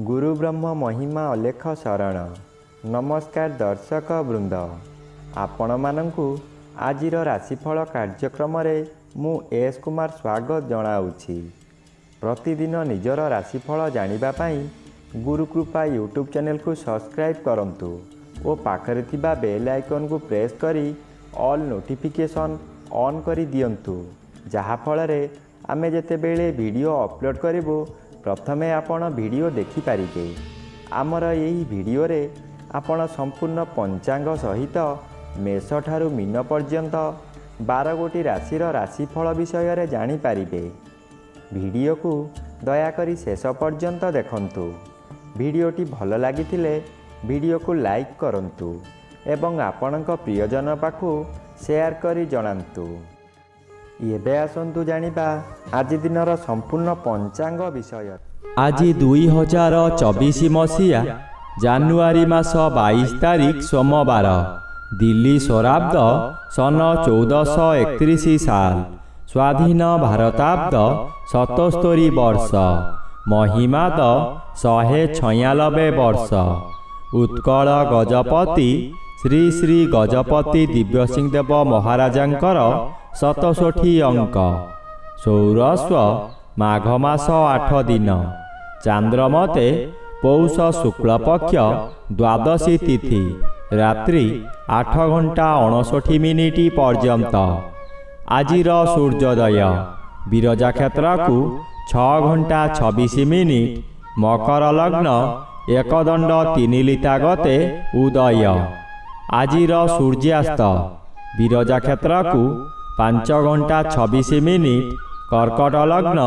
गुरु ब्रह्म महिमा अलेख शरण। नमस्कार दर्शक वृंद, आपण मानंकु आजिर राशिफल कार्यक्रम मु एस कुमार स्वागत जनाऊँगी। प्रतिदिन निजर राशिफल जानिबा पाई गुरुकृपा यूट्यूब चैनल को सब्सक्राइब करंतु और पाखरे थिबा बेल आइकन को प्रेस करी ऑल नोटिफिकेशन ऑन करी दियंतु, जहा फलरे आमे जेतेबेले वीडियो अपलोड करिवो प्रथमे आपण वीडियो देखि पारिबे। आमर यही वीडियो रे आपण संपूर्ण पंचांग सहित मेष ठारू मीन पर्यंत 12 गोटी राशिर राशिफल विषय रे जानि पारिबे। वीडियो को दयाकरी शेष पर्यंत देखंतु। वीडियोटी भल लागिथिले वीडियो को लाइक करंतु एवं आपणक प्रियजन पाखु शेयर करी जणांतु। एबे आसंतु जानिबा आज दिनर संपूर्ण पंचांग विषय। आज 2024 मसीहा जानुआरी मास 22 तारिख सोमवार, दिल्ली स्वराब्द सन 1431 साल, स्वाधीन भारताब्द 77 वर्ष, महिमाद 196 वर्ष। उत्कल गजपति श्री श्री गजपति दिव्यसिंह देव महाराजांकर 67 अंक। सौरस्व माघ मास 8 दिन, चांद्रमते पौष शुक्ल पक्ष द्वादशी तिथि, रात्रि 8 घंटा 59 मिनिट पर्यंत। आजिर सूर्योदय विरजा क्षेत्र को 6 घंटा 26 मिनिट, मकर लग्न 1 दंड 3 लिता गते उदय। आजिर सूर्यास्त विरजा क्षेत्र को 5 घंटा 26 मिनिट, कर्कट लग्न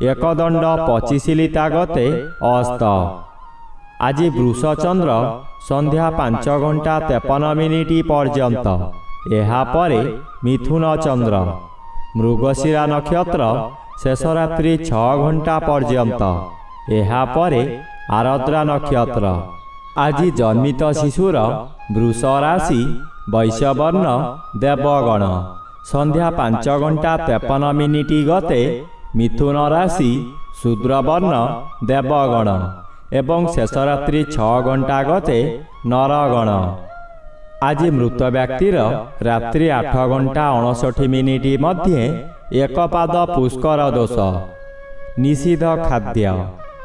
1 दंड 25 लिता गते अस्त। आज वृष चंद्र संध्या 5 घंटा 53 मिनिट पर्यंत, एहापरे मिथुन चंद्र। मृगशिरा नक्षत्र शेष रात्रि 6 घंटा पर्यंत, एहापरे आरद्रा नक्षत्र। आज जन्मित शिशुर वृष राशि वैश्यवर्ण देवगण, संध्या 5 घंटा 53 मिनिट गते मिथुन राशि शूद्रवर्ण देवगण एवं शेष रात्रि 6 घंटा गते नरगण। आज मृत व्यक्तिर रात्रि 8 घंटा 59 मिनिट मध्ये एक पाद पुष्कर दोष। निषिद्ध खाद्य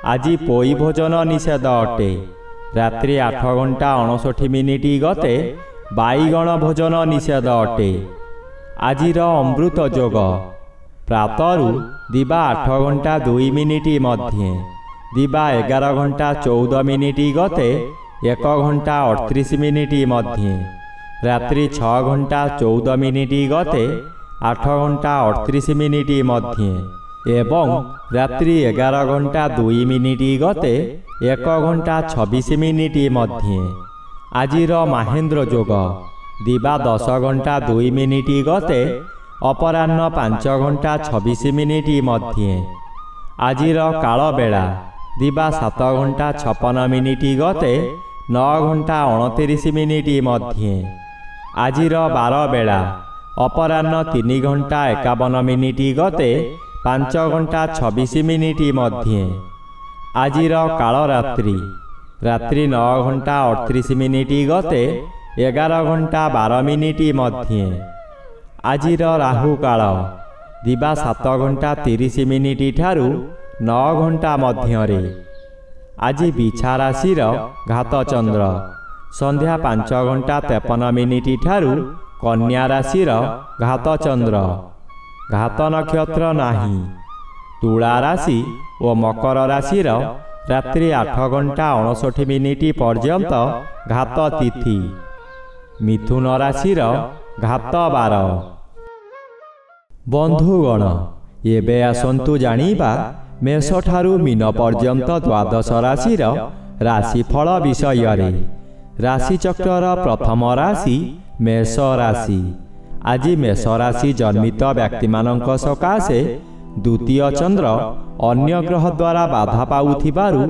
आज पोई भोजन निषेध अटे। रात्रि 8 घंटा 59 मिनिट गते बाईगण भोजन निषेध अटे। आजिर अमृत जोग प्रातरु दिबा 8 घंटा 2 मिनिट मध्ये, दिबा 11 घंटा 14 मिनिट गते 1 घंटा 38 मिनिट मध्ये, रात्रि 6 घंटा 14 मिनिट गते 8 घंटा 38 मिनिट मध्ये एवं रात्रि 11 घंटा 2 मिनिट गते 1 घंटा 26 मिनिट मध्ये। आजिर महेंद्र जोग दिबा 10 घंटा 2 मिनिट गते अपराह्न 5 घंटा 26 मिनिट मध्ये। आजिर काल बेला दिबा 7 घंटा 56 मिनिट गते 9 घंटा 29 मिनिट मध्ये। आजिर 12 बेला अपराह्न 3 घंटा 51 मिनिट गते 5 घंटा 26 मिनिट मध्ये। आजिर काल रात्रि रात्रि 9 घंटा 38 मिनिट गते 11 घंटा 12 मिनिट मध्ये। आजिर राहु काल दिबा 7 घंटा 30 मिनिट ठारू 9 घंटा मध्यरे। आज बिछा राशिर घात चंद्र संध्या 5 घंटा 53 मिनिट ठारू कन्या राशिर घात चंद्र। घात नक्षत्र नाही। तुला राशि और मकर राशिर रात्रि 8 घंटा 59 मिनिट पर्यंत घात तिथि। मिथुन राशिर घात 12। बंधुगण एबे आसंतु जानिबा मेष ठारू मीन पर्यंत द्वादश राशिर राशिफल विषय रे। राशि चक्रर प्रथम राशि मेष राशि। आज मेष राशि जन्मित व्यक्ति मानक सकाशे द्वितीय चंद्र अन्य ग्रह द्वारा बाधा पाउथिबारु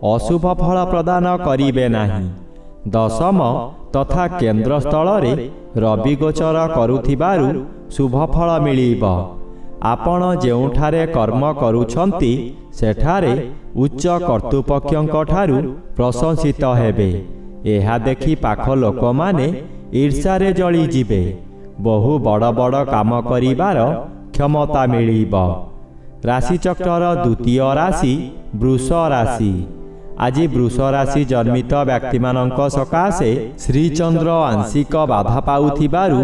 अशुभ फल प्रदान करिबे नाही। दशम तथा केंद्र स्थल रे रवि गोचर करुथिबारु शुभ फल मिलिब। ଆପଣ ଯେଉଁଠାରେ କର୍ମ କରୁଛନ୍ତି ସେଠାରେ ଉଚ୍ଚ କର୍ତ୍ତୃପକ୍ଷଙ୍କଠାରୁ ପ୍ରଶଂସିତ ହେବେ। ଏହା ଦେଖି ପାଖ ଲୋକମାନେ ଈର୍ଷାରେ ଜଳିଯିବେ। ବହୁ ବଡ଼ ବଡ଼ କାମ କରିବାର କ୍ଷମତା ମିଳିବ। ରାଶିଚକ୍ରର ଦ୍ୱିତୀୟ ରାଶି ବୃଷ ରାଶି। ଆଜି ବୃଷ ରାଶି ଜନ୍ମିତ ବ୍ୟକ୍ତିମାନଙ୍କ ସକାଶେ ଶ୍ରୀଚନ୍ଦ୍ର ଆଂଶିକ ବାଧା ପାଉଥିବାରୁ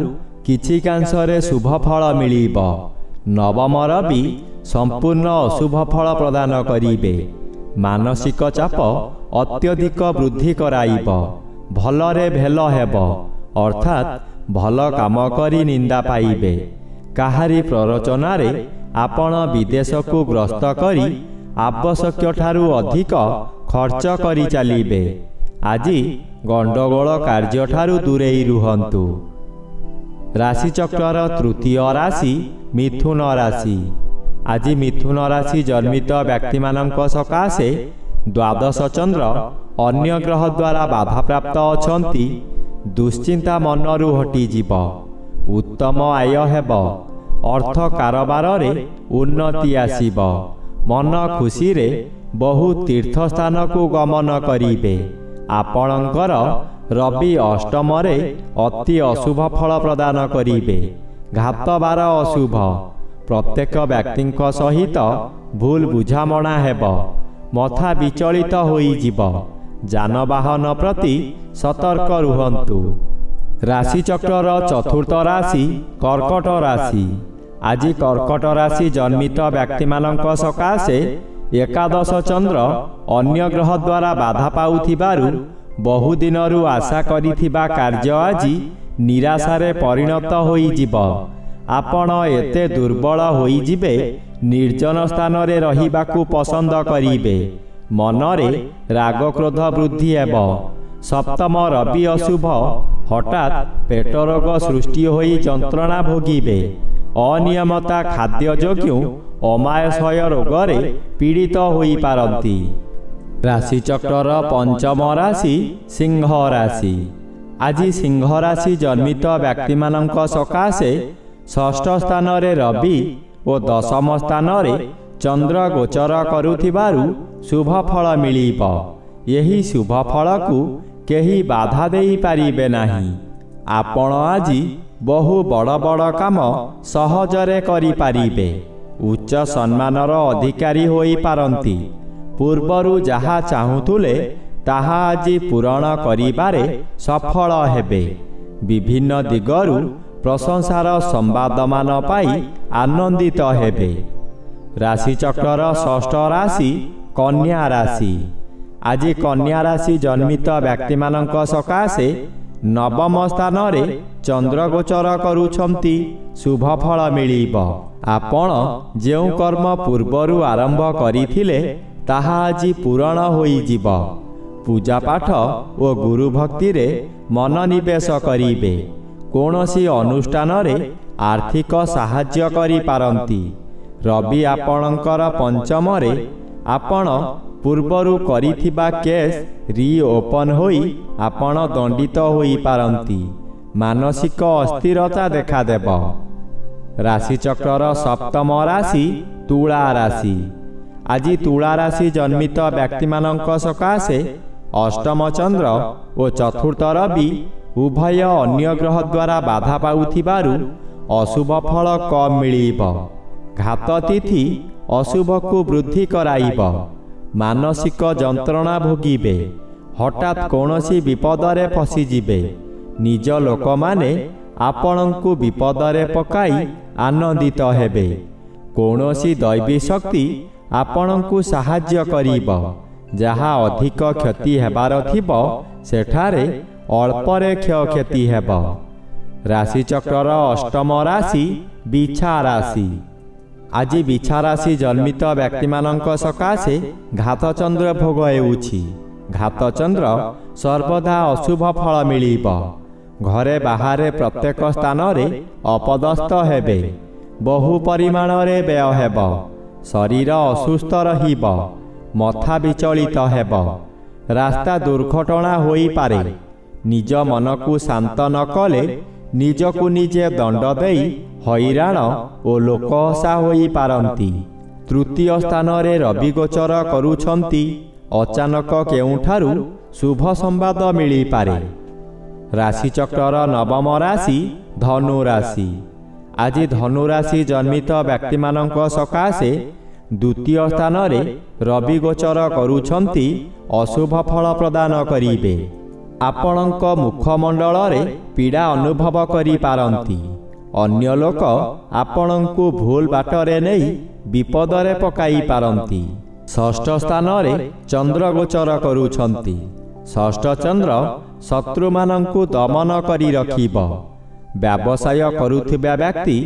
କିଛିକାଂଶରେ ଶୁଭ ଫଳ ମିଳିବ। ନବମ ରବି ସମ୍ପୂର୍ଣ୍ଣ ଅଶୁଭ ଫଳ ପ୍ରଦାନ କରିବେ। ମାନସିକ ଚାପ ଅତ୍ୟଧିକ ବୃଦ୍ଧି କରାଇବ। ଭଲରେ ଭେଲ ହେବ, ଅର୍ଥାତ୍ ଭଲ କାମ କରି ନିନ୍ଦା ପାଇବେ। କାହାରି ପ୍ରରୋଚନାରେ ଆପଣ ବିଦେଶକୁ ଗ୍ରସ୍ତ କରି ଆବଶ୍ୟକଠାରୁ ଅଧିକ ଖର୍ଚ୍ଚ କରି ଚାଲିବେ। ଆଜି ଗଣ୍ଡଗୋଳ କାର୍ଯ୍ୟଠାରୁ ଦୂରେଇ ରୁହନ୍ତୁ। ରାଶିଚକ୍ରର ତୃତୀୟ ରାଶି ମିଥୁନ ରାଶି। ଆଜି ମିଥୁନ ରାଶି ଜନ୍ମିତ ବ୍ୟକ୍ତିମାନଙ୍କ ସକାଶେ ଦ୍ୱାଦଶ ଚନ୍ଦ୍ର ଅନ୍ୟ ଗ୍ରହ ଦ୍ୱାରା ବାଧାପ୍ରାପ୍ତ ଅଛନ୍ତି। ଦୁଶ୍ଚିନ୍ତା ମନରୁ ହଟିଯିବ। ଉତ୍ତମ ଆୟ ହେବ। ଅର୍ଥ କାରବାରରେ ଉନ୍ନତି ଆସିବ। ମନ ଖୁସିରେ ବହୁ ତୀର୍ଥସ୍ଥାନକୁ ଗମନ କରିବେ। ଆପଣଙ୍କର ରବି ଅଷ୍ଟମରେ ଅତି ଅଶୁଭ ଫଳ ପ୍ରଦାନ କରିବେ। ଘାତବାର ଅଶୁଭ। ପ୍ରତ୍ୟେକ ବ୍ୟକ୍ତିଙ୍କ ସହିତ ଭୁଲ ବୁଝାମଣା ହେବ। ମଥା ବିଚଳିତ ହୋଇଯିବ। ଯାନବାହନ ପ୍ରତି ସତର୍କ ରୁହନ୍ତୁ। ରାଶିଚକ୍ରର ଚତୁର୍ଥ ରାଶି କର୍କଟ ରାଶି। ଆଜି କର୍କଟ ରାଶି ଜନ୍ମିତ ବ୍ୟକ୍ତିମାନଙ୍କ ସକାଶେ ଏକାଦଶ ଚନ୍ଦ୍ର ଅନ୍ୟ ଗ୍ରହ ଦ୍ୱାରା ବାଧା ପାଉଥିବାରୁ ବହୁଦିନରୁ ଆଶା କରିଥିବା କାର୍ଯ୍ୟ ଆଜି ନିରାଶାରେ ପରିଣତ ହୋଇଯିବ। ଆପଣ ଏତେ ଦୁର୍ବଳ ହୋଇଯିବେ, ନିର୍ଜନ ସ୍ଥାନରେ ରହିବାକୁ ପସନ୍ଦ କରିବେ। ମନରେ ରାଗ କ୍ରୋଧ ବୃଦ୍ଧି ହେବ। ସପ୍ତମ ରବି ଅଶୁଭ। ହଠାତ୍ ପେଟ ରୋଗ ସୃଷ୍ଟି ହୋଇ ଯନ୍ତ୍ରଣା ଭୋଗିବେ। ଅନିୟମିତ ଖାଦ୍ୟ ଯୋଗୁଁ ଅମାୟଶୟ ରୋଗରେ ପୀଡ଼ିତ ହୋଇପାରନ୍ତି। ରାଶିଚକ୍ରର ପଞ୍ଚମ ରାଶି ସିଂହ ରାଶି। ଆଜି ସିଂହ ରାଶି ଜନ୍ମିତ ବ୍ୟକ୍ତିମାନଙ୍କ ସକାଶେ ଷଷ୍ଠ ସ୍ଥାନରେ ରବି ଓ ଦଶମ ସ୍ଥାନରେ ଚନ୍ଦ୍ର ଗୋଚର କରୁଥିବାରୁ ଶୁଭ ଫଳ ମିଳିବ। ଏହି ଶୁଭ ଫଳକୁ କେହି ବାଧା ଦେଇପାରିବେ ନାହିଁ। ଆପଣ ଆଜି ବହୁ ବଡ଼ ବଡ଼ କାମ ସହଜରେ କରିପାରିବେ। ଉଚ୍ଚ ସମ୍ମାନର ଅଧିକାରୀ ହୋଇପାରନ୍ତି। ପୂର୍ବରୁ ଯାହା ଚାହୁଁଥିଲେ ତାହା ଆଜି ପୂରଣ କରିବାରେ ସଫଳ ହେବେ। ବିଭିନ୍ନ ଦିଗରୁ ପ୍ରଶଂସାର ସମ୍ବାଦମାନ ପାଇ ଆନନ୍ଦିତ ହେବେ। ରାଶିଚକ୍ରର ଷଷ୍ଠ ରାଶି କନ୍ୟା ରାଶି। ଆଜି କନ୍ୟା ରାଶି ଜନ୍ମିତ ବ୍ୟକ୍ତିମାନଙ୍କ ସକାଶେ ନବମ ସ୍ଥାନରେ ଚନ୍ଦ୍ରଗୋଚର କରୁଛନ୍ତି। ଶୁଭ ଫଳ ମିଳିବ। ଆପଣ ଯେଉଁ କର୍ମ ପୂର୍ବରୁ ଆରମ୍ଭ କରିଥିଲେ ତାହା ଆଜି ପୂରଣ ହୋଇଯିବ। ପୂଜାପାଠ ଓ ଗୁରୁ ଭକ୍ତିରେ ମନୋନିବେଶ କରିବେ। କୌଣସି ଅନୁଷ୍ଠାନରେ ଆର୍ଥିକ ସାହାଯ୍ୟ କରିପାରନ୍ତି। ରବି ଆପଣଙ୍କର ପଞ୍ଚମରେ। ଆପଣ ପୂର୍ବରୁ କରିଥିବା କେସ୍ ରିଓପନ୍ ହୋଇ ଆପଣ ଦଣ୍ଡିତ ହୋଇପାରନ୍ତି। ମାନସିକ ଅସ୍ଥିରତା ଦେଖାଦେବ। ରାଶିଚକ୍ରର ସପ୍ତମ ରାଶି ତୁଳା ରାଶି। ଆଜି ତୁଳା ରାଶି ଜନ୍ମିତ ବ୍ୟକ୍ତିମାନଙ୍କ ସକାଶେ ଅଷ୍ଟମ ଚନ୍ଦ୍ର ଓ ଚତୁର୍ଥ ରବି ଉଭୟ ଅନ୍ୟ ଗ୍ରହ ଦ୍ୱାରା ବାଧା ପାଉଥିବାରୁ ଅଶୁଭ ଫଳ କମ୍ ମିଳିବ। ଘାତ ତିଥି ଅଶୁଭକୁ ବୃଦ୍ଧି କରାଇବ। ମାନସିକ ଯନ୍ତ୍ରଣା ଭୋଗିବେ। ହଠାତ୍ କୌଣସି ବିପଦରେ ଫସିଯିବେ। ନିଜ ଲୋକମାନେ ଆପଣଙ୍କୁ ବିପଦରେ ପକାଇ ଆନନ୍ଦିତ ହେବେ। କୌଣସି ଦୈବୀ ଶକ୍ତି ଆପଣଙ୍କୁ ସାହାଯ୍ୟ କରିବ। ଯାହା ଅଧିକ କ୍ଷତି ହେବାର ଥିବ ସେଠାରେ ଅଳ୍ପରେ କ୍ଷୟକ୍ଷତି ହେବ। ରାଶିଚକ୍ରର ଅଷ୍ଟମ ରାଶି ବିଛା ରାଶି। ଆଜି ବିଛା ରାଶି ଜନ୍ମିତ ବ୍ୟକ୍ତିମାନଙ୍କ ସକାଶେ ଘାତଚନ୍ଦ୍ର ଭୋଗ ହେଉଛି। ଘାତଚନ୍ଦ୍ର ସର୍ବଦା ଅଶୁଭ ଫଳ ମିଳିବ। ଘରେ ବାହାରେ ପ୍ରତ୍ୟେକ ସ୍ଥାନରେ ଅପଦସ୍ଥ ହେବେ। ବହୁ ପରିମାଣରେ ବ୍ୟୟ ହେବ। ଶରୀର ଅସୁସ୍ଥ ରହିବ। ମଥା ବିଚଳିତ ହେବ। ରାସ୍ତା ଦୁର୍ଘଟଣା ହୋଇପାରେ। ନିଜ ମନକୁ ଶାନ୍ତ ନ କଲେ ନିଜକୁ ନିଜେ ଦଣ୍ଡ ଦେଇ ହଇରାଣ ଓ ଲୋକହସା ହୋଇପାରନ୍ତି। ତୃତୀୟ ସ୍ଥାନରେ ରବି ଗୋଚର କରୁଛନ୍ତି। ଅଚାନକ କେଉଁଠାରୁ ଶୁଭ ସମ୍ବାଦ ମିଳିପାରେ। ରାଶିଚକ୍ରର ନବମ ରାଶି ଧନୁ ରାଶି। ଆଜି ଧନୁ ରାଶି ଜନ୍ମିତ ବ୍ୟକ୍ତିମାନଙ୍କ ସକାଶେ ଦ୍ୱିତୀୟ ସ୍ଥାନରେ ରବି ଗୋଚର କରୁଛନ୍ତି। ଅଶୁଭ ଫଳ ପ୍ରଦାନ କରିବେ। ଆପଣଙ୍କ ମୁଖମଣ୍ଡଳରେ ପୀଡ଼ା ଅନୁଭବ କରିପାରନ୍ତି। ଅନ୍ୟ ଲୋକ ଆପଣଙ୍କୁ ଭୁଲ ବାଟରେ ନେଇ ବିପଦରେ ପକାଇ ପାରନ୍ତି। ଷଷ୍ଠ ସ୍ଥାନରେ ଚନ୍ଦ୍ର ଗୋଚର କରୁଛନ୍ତି। ଷଷ୍ଠ ଚନ୍ଦ୍ର ଶତ୍ରୁମାନଙ୍କୁ ଦମନ କରି ରଖିବ। ବ୍ୟବସାୟ କରୁଥିବା ବ୍ୟକ୍ତି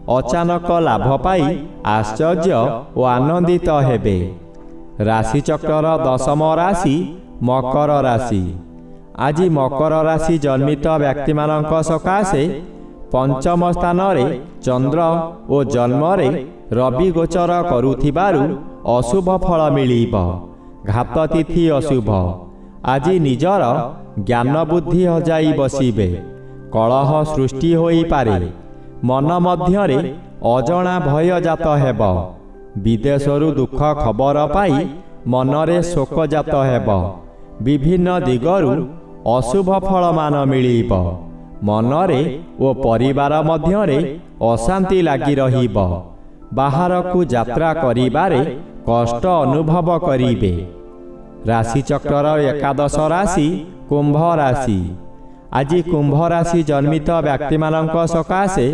ଅଚାନକ ଲାଭ ପାଇ ଆଶ୍ଚର୍ଯ୍ୟ ଓ ଆନନ୍ଦିତ ହେବେ। ରାଶିଚକ୍ରର ଦଶମ ରାଶି ମକର ରାଶି। ଆଜି ମକର ରାଶି ଜନ୍ମିତ ବ୍ୟକ୍ତିମାନଙ୍କ ସକାଶେ ପଞ୍ଚମ ସ୍ଥାନରେ ଚନ୍ଦ୍ର ଓ ଜନ୍ମରେ ରବି ଗୋଚର କରୁଥିବାରୁ ଅଶୁଭ ଫଳ ମିଳିବ। ଘାତ ତିଥି ଅଶୁଭ। ଆଜି ନିଜର ଜ୍ଞାନ ବୁଦ୍ଧି ହଜାଇ ବସିବେ। କଳହ ସୃଷ୍ଟି ହୋଇପାରେ। ମନ ମଧ୍ୟରେ ଅଜଣା ଭୟ ଜାତ ହେବ। ବିଦେଶରୁ ଦୁଃଖ ଖବର ପାଇ ମନରେ ଶୋକ ଜାତ ହେବ। ବିଭିନ୍ନ ଦିଗରୁ ଅଶୁଭ ଫଳମାନ ମିଳିବ। ମନରେ ଓ ପରିବାର ମଧ୍ୟରେ ଅଶାନ୍ତି ଲାଗି ରହିବ। ବାହାରକୁ ଯାତ୍ରା କରିବାରେ କଷ୍ଟ ଅନୁଭବ କରିବେ। ରାଶିଚକ୍ରର ଏକାଦଶ ରାଶି କୁମ୍ଭ ରାଶି। ଆଜି କୁମ୍ଭ ରାଶି ଜନ୍ମିତ ବ୍ୟକ୍ତିମାନଙ୍କ ସକାଶେ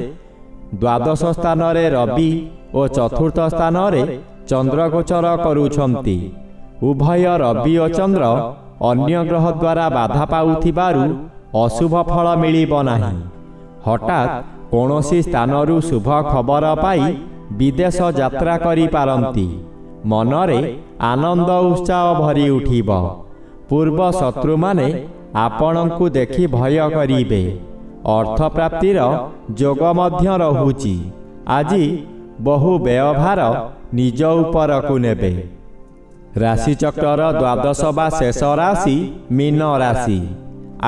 ଦ୍ୱାଦଶ ସ୍ଥାନରେ ରବି ଓ ଚତୁର୍ଥ ସ୍ଥାନରେ ଚନ୍ଦ୍ର ଗୋଚର କରୁଛନ୍ତି। ଉଭୟ ରବି ଓ ଚନ୍ଦ୍ର ଅନ୍ୟ ଗ୍ରହ ଦ୍ୱାରା ବାଧା ପାଉଥିବାରୁ ଅଶୁଭ ଫଳ ମିଳିବ ନାହିଁ। ହଠାତ୍ କୌଣସି ସ୍ଥାନରୁ ଶୁଭ ଖବର ପାଇ ବିଦେଶ ଯାତ୍ରା କରିପାରନ୍ତି। ମନରେ ଆନନ୍ଦ ଉତ୍ସାହ ଭରି ଉଠିବ। ପୂର୍ବ ଶତ୍ରୁମାନେ ଆପଣଙ୍କୁ ଦେଖି ଭୟ କରିବେ। ଅର୍ଥପ୍ରାପ୍ତିର ଯୋଗ ମଧ୍ୟ ରହୁଛି। ଆଜି ବହୁ ବ୍ୟୟଭାର ନିଜ ଉପରକୁ ନେବେ। ରାଶିଚକ୍ରର ଦ୍ୱାଦଶ ବା ଶେଷ ରାଶି ମୀନ ରାଶି।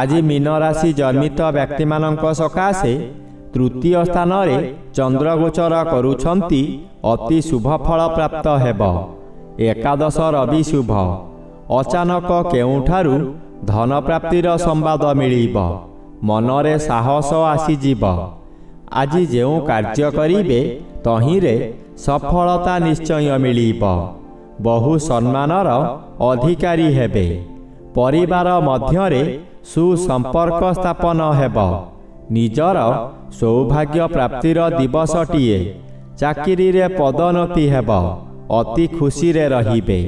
ଆଜି ମୀନ ରାଶି ଜନ୍ମିତ ବ୍ୟକ୍ତିମାନଙ୍କ ସକାଶେ ତୃତୀୟ ସ୍ଥାନରେ ଚନ୍ଦ୍ର ଗୋଚର କରୁଛନ୍ତି। ଅତି ଶୁଭ ଫଳ ପ୍ରାପ୍ତ ହେବ। ଏକାଦଶ ରବି ଶୁଭ। ଅଚାନକ କେଉଁଠାରୁ ଧନ ପ୍ରାପ୍ତିର ସମ୍ବାଦ ମିଳିବ। ମନରେ ସାହସ ଆସିଯିବ। ଆଜି ଯେଉଁ କାର୍ଯ୍ୟ କରିବେ ତହିଁରେ ସଫଳତା ନିଶ୍ଚୟ ମିଳିବ। ବହୁ ସମ୍ମାନର ଅଧିକାରୀ ହେବେ। ପରିବାର ମଧ୍ୟରେ ସୁସମ୍ପର୍କ ସ୍ଥାପନ ହେବ। ନିଜର ସୌଭାଗ୍ୟ ପ୍ରାପ୍ତିର ଦିବସଟିଏ। ଚାକିରିରେ ପଦୋନ୍ନତି ହେବ। ଅତି ଖୁସିରେ ରହିବେ।